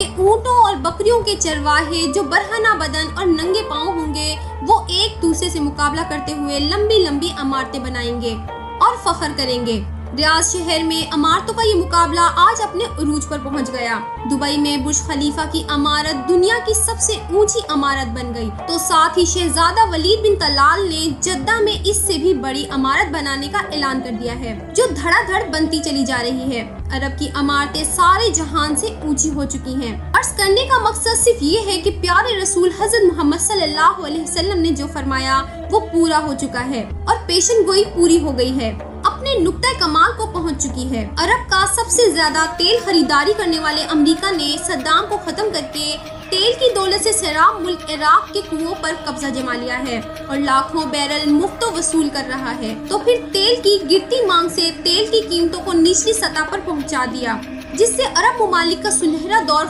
ऊंटों और बकरियों के चरवाहे जो बरहना बदन और नंगे पांव होंगे, वो एक दूसरे से मुकाबला करते हुए लंबी लंबी इमारतें बनाएंगे और फख्र करेंगे। रियाद शहर में इमारतों का ये मुकाबला आज अपने उरूज पर पहुंच गया। दुबई में बुर्ज खलीफा की इमारत दुनिया की सबसे ऊंची इमारत बन गई, तो साथ ही शहजादा वलीद बिन तलाल ने जद्दा में इससे भी बड़ी इमारत बनाने का ऐलान कर दिया है, जो धड़ाधड़ बनती चली जा रही है। अरब की इमारतें सारे जहान से ऊंची हो चुकी हैं। अर्ज करने का मकसद सिर्फ ये है कि प्यारे रसूल हजरत मोहम्मद सल्लल्लाहु अलैहि वसल्लम ने जो फरमाया वो पूरा हो चुका है और पेशन गोई पूरी हो गई है, अपने नुक्ता कमाल को पहुंच चुकी है। अरब का सबसे ज्यादा तेल खरीदारी करने वाले अमेरिका ने सद्दाम को खत्म करके तेल की दौलत से सैराब मुल्क इराक के कुओं पर कब्जा जमा लिया है और लाखों बैरल मुफ्त वसूल कर रहा है। तो फिर तेल की गिरती मांग से तेल की कीमतों को निचली सतह पर पहुंचा दिया, जिससे अरब ममालिक का सुनहरा दौर